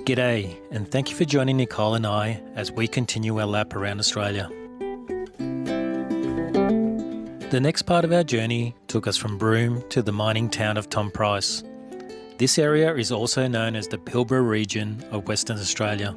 G'day, and thank you for joining Nicole and I as we continue our lap around Australia. The next part of our journey took us from Broome to the mining town of Tom Price. This area is also known as the Pilbara region of Western Australia.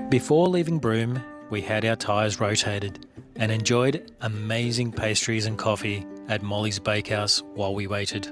Before leaving Broome, we had our tyres rotated and enjoyed amazing pastries and coffee at Molly's Bakehouse while we waited.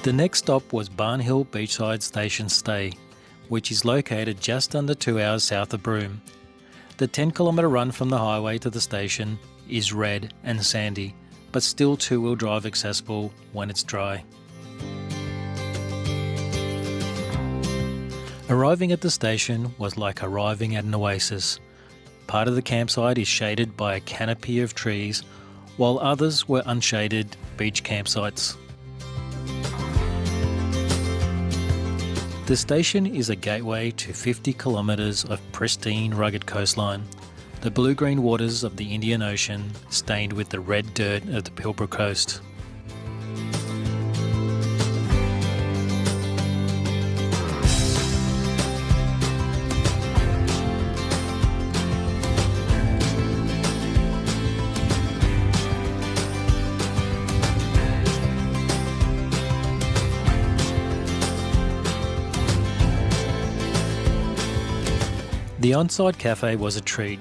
The next stop was Barnhill Beachside Station Stay, which is located just under 2 hours south of Broome. The 10-kilometre run from the highway to the station is red and sandy, but still two-wheel drive accessible when it's dry. Arriving at the station was like arriving at an oasis. Part of the campsite is shaded by a canopy of trees, while others were unshaded beach campsites. The station is a gateway to 50 kilometres of pristine, rugged coastline, the blue-green waters of the Indian Ocean stained with the red dirt of the Pilbara coast. The onsite cafe was a treat,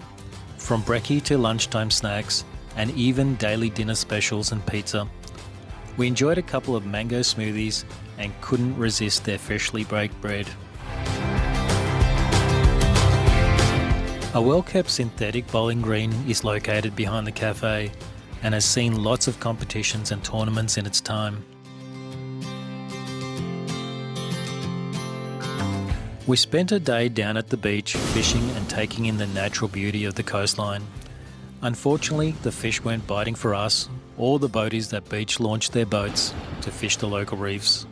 from brekky to lunchtime snacks and even daily dinner specials and pizza. We enjoyed a couple of mango smoothies and couldn't resist their freshly baked bread. A well-kept synthetic bowling green is located behind the cafe and has seen lots of competitions and tournaments in its time. We spent a day down at the beach fishing and taking in the natural beauty of the coastline. Unfortunately, the fish weren't biting for us or the boaties that beach launched their boats to fish the local reefs.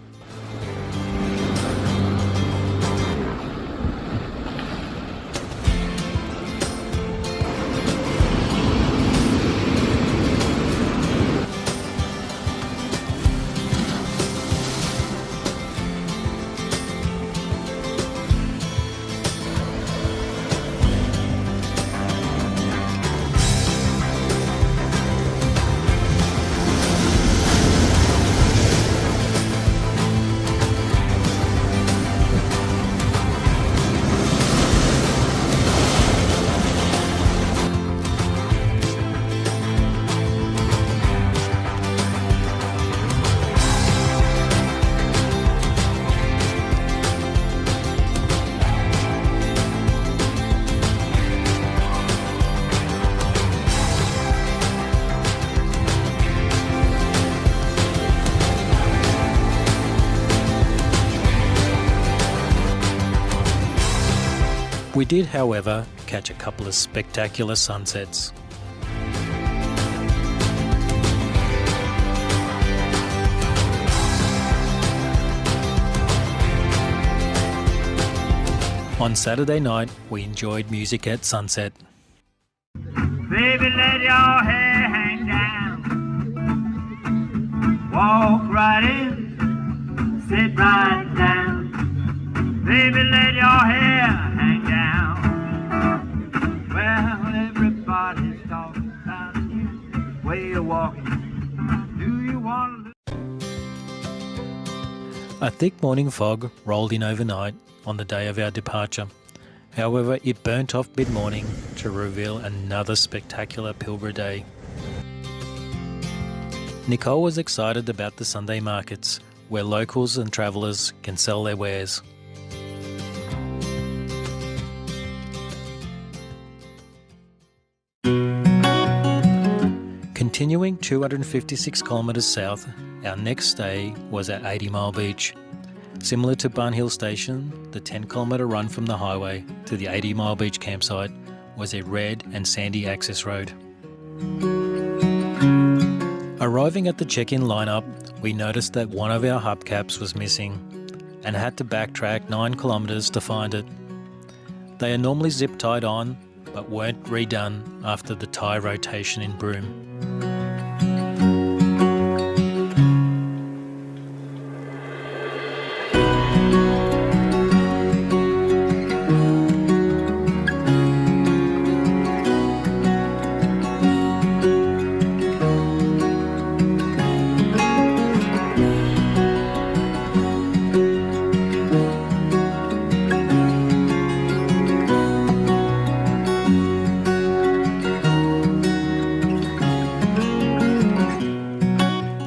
We did, however, catch a couple of spectacular sunsets. On Saturday night, we enjoyed music at sunset. Baby, let your hair hang down. Walk right in, sit right down. Baby, let your hair hang down. Well, everybody's talking about you. Way you're walking. Do you want to? A thick morning fog rolled in overnight on the day of our departure. However, it burnt off mid-morning to reveal another spectacular Pilbara day. Nicole was excited about the Sunday markets, where locals and travellers can sell their wares. Continuing 256 kilometres south, our next stay was at 80 Mile Beach. Similar to Barn Hill Station, the 10-kilometre run from the highway to the 80 Mile Beach campsite was a red and sandy access road. Arriving at the check-in lineup, we noticed that one of our hubcaps was missing and had to backtrack 9 kilometres to find it. They are normally zip-tied on, but weren't redone after the tyre rotation in Broome.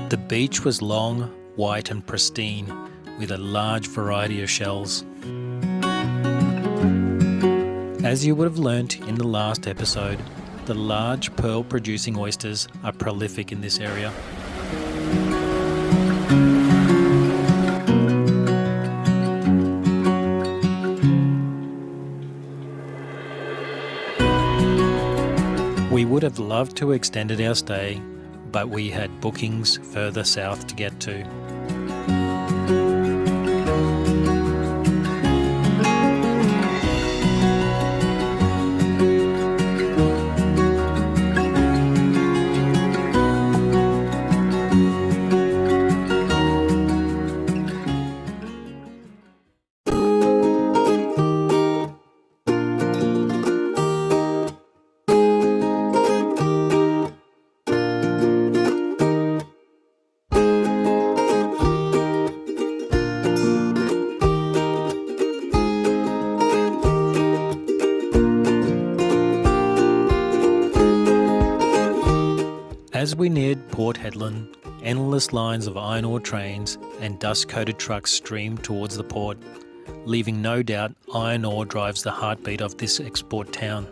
The beach was long, white and pristine, with a large variety of shells. As you would have learnt in the last episode, the large pearl-producing oysters are prolific in this area. We would have loved to have extended our stay, but we had bookings further south to get to. As we neared Port Hedland, endless lines of iron ore trains and dust-coated trucks streamed towards the port, leaving no doubt iron ore drives the heartbeat of this export town.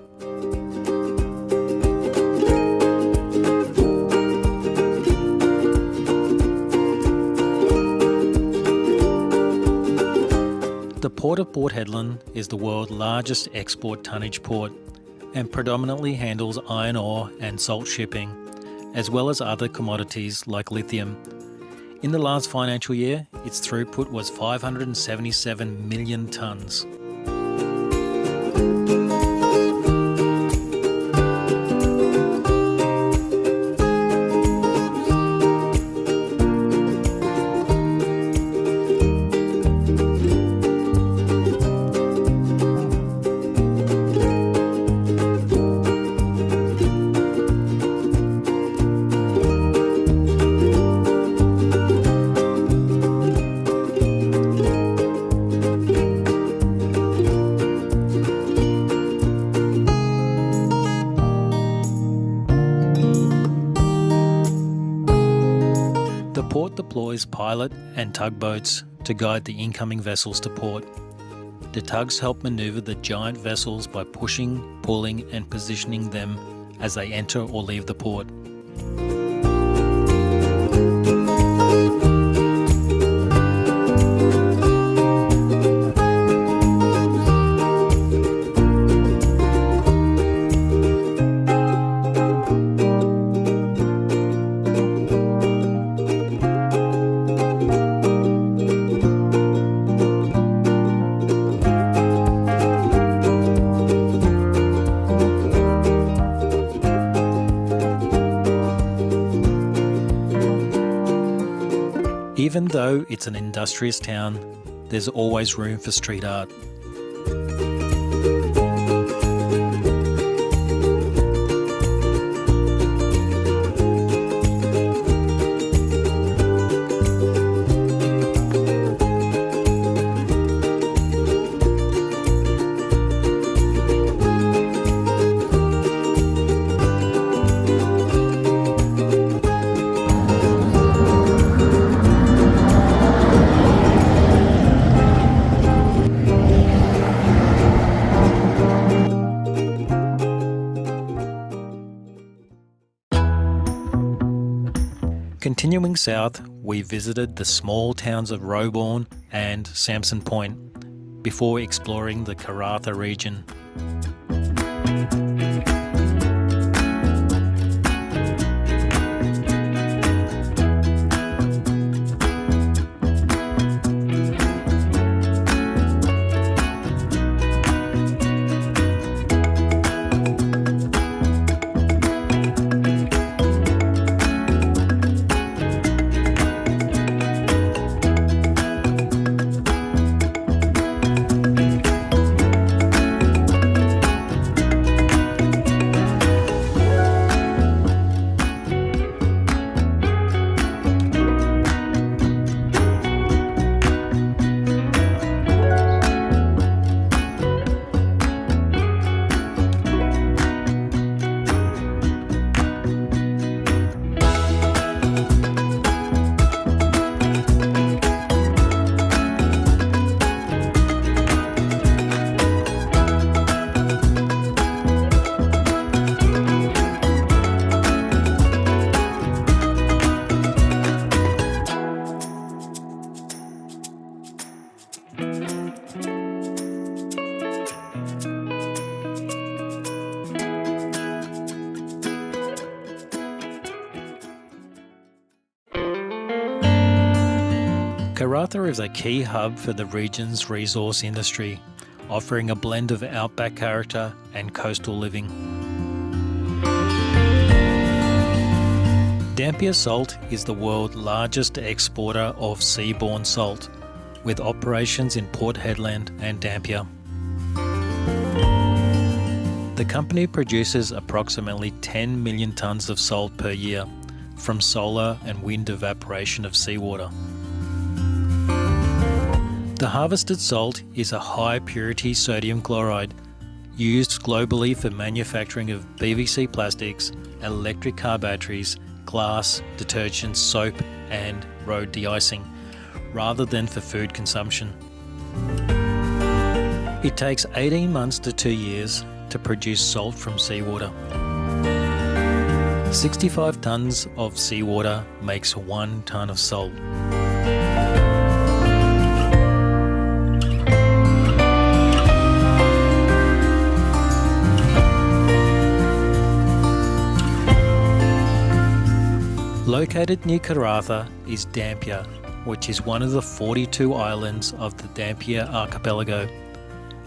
The Port of Port Hedland is the world's largest export tonnage port and predominantly handles iron ore and salt shipping, as well as other commodities like lithium. In the last financial year, its throughput was 577 million tonnes. The port deploys pilot and tugboats to guide the incoming vessels to port. The tugs help manoeuvre the giant vessels by pushing, pulling and positioning them as they enter or leave the port. Even though it's an industrious town, there's always room for street art. Continuing south, we visited the small towns of Roebourne and Samson Point before exploring the Karratha region. Karratha is a key hub for the region's resource industry, offering a blend of outback character and coastal living. Dampier Salt is the world's largest exporter of seaborne salt, with operations in Port Hedland and Dampier. The company produces approximately 10 million tonnes of salt per year from solar and wind evaporation of seawater. The harvested salt is a high-purity sodium chloride used globally for manufacturing of PVC plastics, electric car batteries, glass, detergents, soap and road de-icing, rather than for food consumption. It takes 18 months to 2 years to produce salt from seawater. 65 tonnes of seawater makes 1 tonne of salt. Located near Karratha is Dampier, which is one of the 42 islands of the Dampier archipelago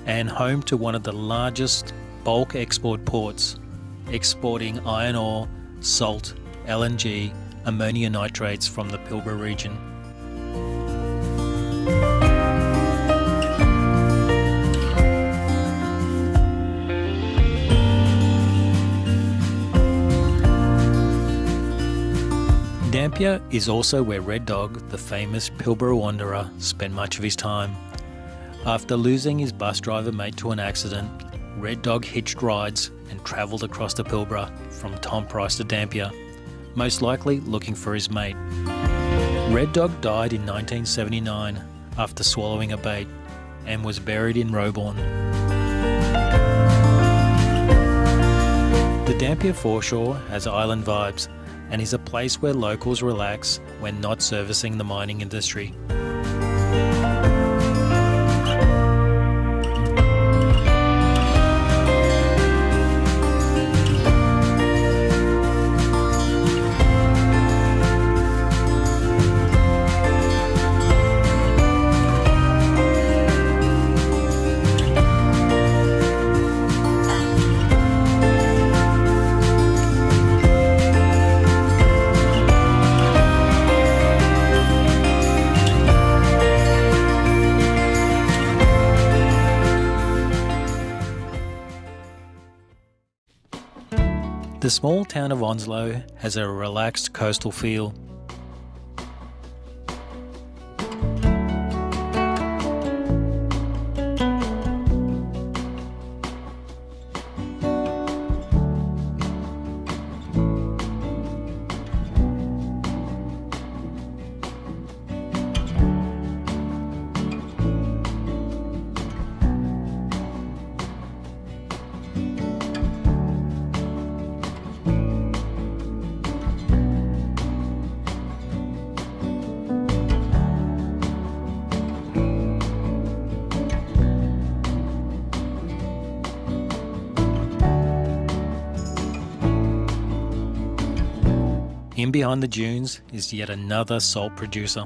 and home to one of the largest bulk export ports, exporting iron ore, salt, LNG, ammonia nitrates from the Pilbara region. Dampier is also where Red Dog, the famous Pilbara wanderer, spent much of his time. After losing his bus driver mate to an accident, Red Dog hitched rides and travelled across the Pilbara from Tom Price to Dampier, most likely looking for his mate. Red Dog died in 1979 after swallowing a bait and was buried in Roebourne. The Dampier foreshore has island vibes and is a place where locals relax when not servicing the mining industry. The small town of Onslow has a relaxed coastal feel. In behind the dunes is yet another salt producer.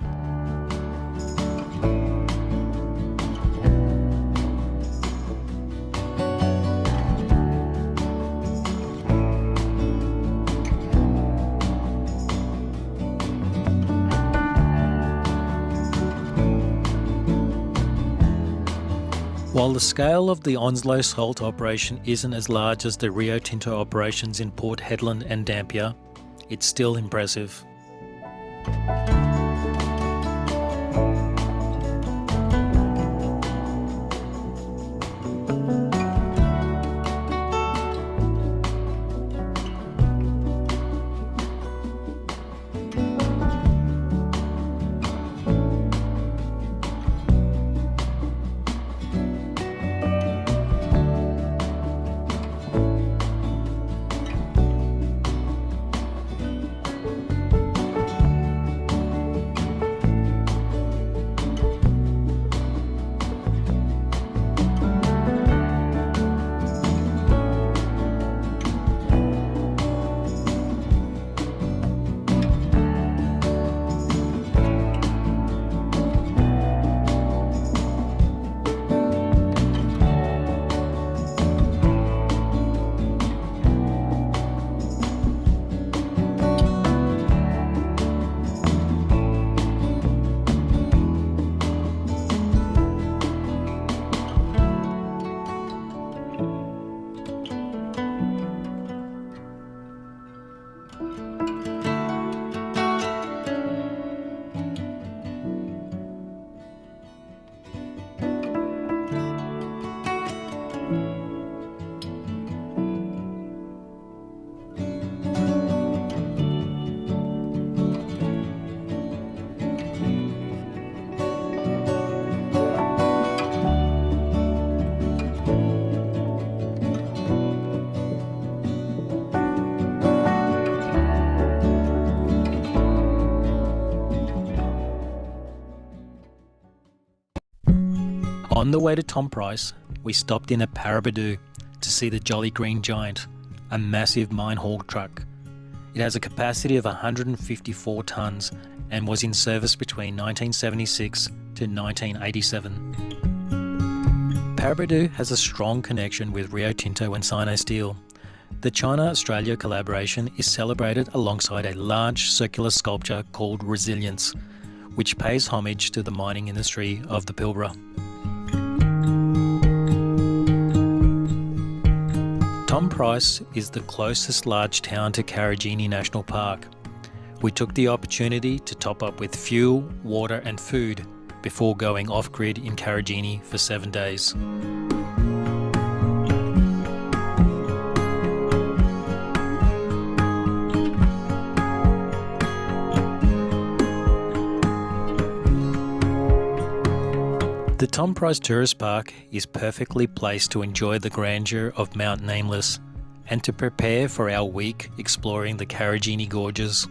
While the scale of the Onslow salt operation isn't as large as the Rio Tinto operations in Port Hedland and Dampier, it's still impressive. On the way to Tom Price, we stopped in at Paraburdoo to see the Jolly Green Giant, a massive mine haul truck. It has a capacity of 154 tonnes and was in service between 1976 to 1987. Paraburdoo has a strong connection with Rio Tinto and Sino Steel. The China-Australia collaboration is celebrated alongside a large circular sculpture called Resilience, which pays homage to the mining industry of the Pilbara. Tom Price is the closest large town to Karijini National Park. We took the opportunity to top up with fuel, water and food before going off-grid in Karijini for 7 days. The Tom Price Tourist Park is perfectly placed to enjoy the grandeur of Mount Nameless and to prepare for our week exploring the Karijini Gorges.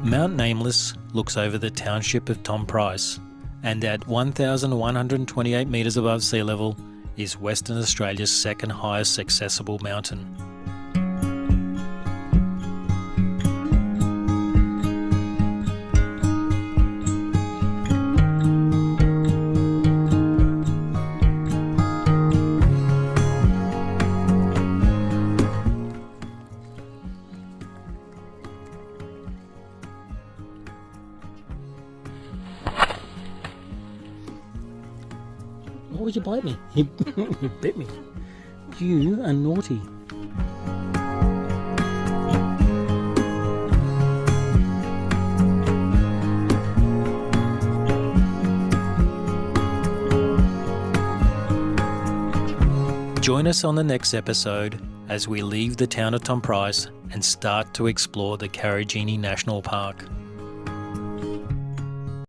Mount Nameless looks over the township of Tom Price and at 1,128 metres above sea level is Western Australia's second highest accessible mountain. Why would you bite me? You bit me. You are naughty. Join us on the next episode as we leave the town of Tom Price and start to explore the Karijini National Park.